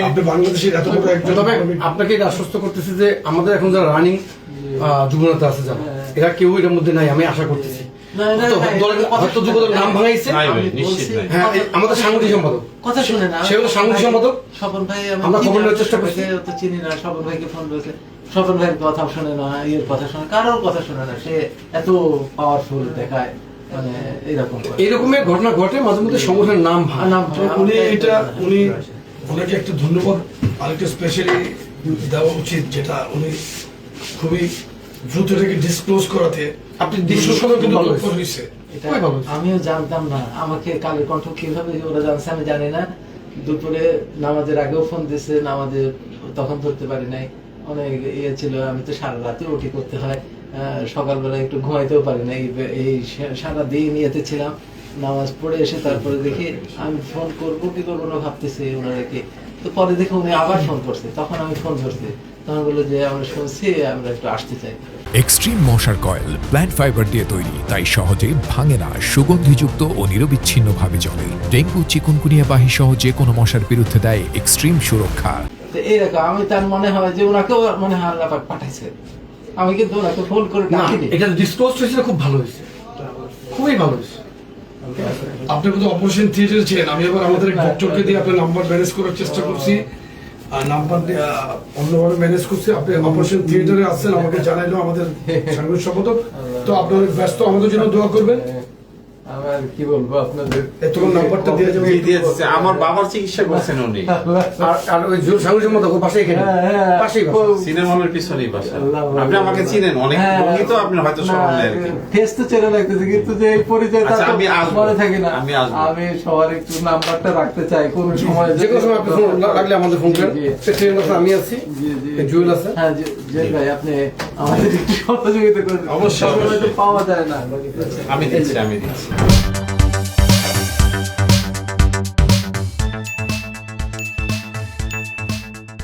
আপনি বাংলাদেশের এত বড় একজন, তবে আপনাকে এটা আশ্বস্ত করতেছি যে আমাদের এখন যারা রানিং যুবনেতা আছে যারা, এরা কেউ এর মধ্যে নাই, আমি আশা করতেছি। হয়তো যুবদলের নাম ভাঙাইছে, হ্যাঁ, আমাদের সাংগঠনিক সম্পাদক কথা শুনে না, সে হলো সাংগঠনিক সম্পাদক। স্বপন ভাই আমরা খবর নেওয়ার চেষ্টা করছি, তো চিনি না। স্বপন ভাইকে ফোন করেছে, স্বপন ভাইয়ের কথা শুনে না, এর কথা শুনে, কারোর কথা শুনে না। সে এত পাওয়ারফুল দেখায়, মানে এরকমের ঘটনা ঘটে মাঝে মধ্যে সংগঠনের নাম উনি এটা উনি ওনাকে একটা ধন্যবাদ আরেকটা স্পেশালি দেওয়া উচিত, যেটা উনি খুবই দ্রুত এটাকে ডিসক্লোজ করাতে আপনি ডিসক্লোজ করার কিন্তু ভালো হয়েছে। আমিও জানতাম না, আমাকে কালের কণ্ঠ কিভাবে ওরা জানছে আমি জানি না। দুপুরে নামাজের আগেও ফোন দিছে, নামাজের তখন ধরতে পারি নাই, অনেক ইয়ে ছিল। আমি তো সারা রাতে ওটি করতে হয়, সকালবেলা একটু ঘুমাইতেও পারি না, এই সারাদিন ইয়েতে ছিলাম। নামাজ পড়ে এসে তারপরে দেখি আমি ফোন করবো কি করবো না ভাবতেছি ওনারাকে, তো পরে দেখে উনি আবার ফোন করছে, তখন আমি ফোন ধরছি, তখন বললো যে আমরা শুনছি, আমরা একটু আসতে চাই। এক্সট্রিম মশার কয়েল প্ল্যান্ট ফাইবার দিয়ে তৈরি, তাই সহজে ভাঙে না, সুগন্ধিযুক্ত ও নিরবিচ্ছিন্নভাবে জ্বলে। ডেঙ্গু, চিকুনগুনিয়া বাহি সহ যে কোনো মশার বিরুদ্ধে দেয় এক্সট্রিম সুরক্ষা। তো এইরকম আমি তার মনে হয় যে ওনাকেও মনে হয় আল্লাহ পাক পাঠাইছে, আমি কিন্তু ওনাকে ফোন করে ডাকিনি। এটা ডিসক্লোজ হয়েছিল, খুব ভালো হয়েছে, খুবই ভালো হয়েছে। আপনি কিন্তু অপারেশন থিয়েটারে ছিলেন, আমি এবার আমাদের এক ডক্টরকে দিয়ে আপনার নাম্বার ম্যানেজ করার চেষ্টা করছি, আর নাম্বার অন্যভাবে ম্যানেজ করছি। আপনি অপারেশন থিয়েটারে আসছেন, আমাকে জানাইলো আমাদের সাংবাদিক সম্পাদক। তো আপনি অনেক ব্যস্ত, আমাদের জন্য দোয়া করবেন। আমার কি বলবো আপনাদের, তোমার নাম্বারটা দিয়ে যাবেন। আমার বাবার চিকিৎসা করছেন উনি, আর ওই সাংবাদিক সম্পাদক পাশেই এখানে পাশেই সিনেমা হলের পিছনেই বাসা। আপনি আমাকে চিনেন, অনেক রোগী তো আপনি হয়তো স্মরণ নেই আর কি। ফেস তো চেনা লাগতেছে, কিন্তু যে এই পরিচয় আচ্ছা, আমি আসবো, মনে থাকে না। আমি আসবো। আমি সবার একটু নাম্বারটা রাখতে চাই, কোন সময় যে কোনো সময় আপনি ফোন লাগলে আমাদের ফোন করেন। সেক্রেটারি আছে, আমি আছি, জুয়েল আছে। হ্যাঁ জুয়েল ভাই, আপনি আমাদের একটু সহযোগিতা করবেন, অবশ্যই পাওয়া যায় না। আমি দিচ্ছি।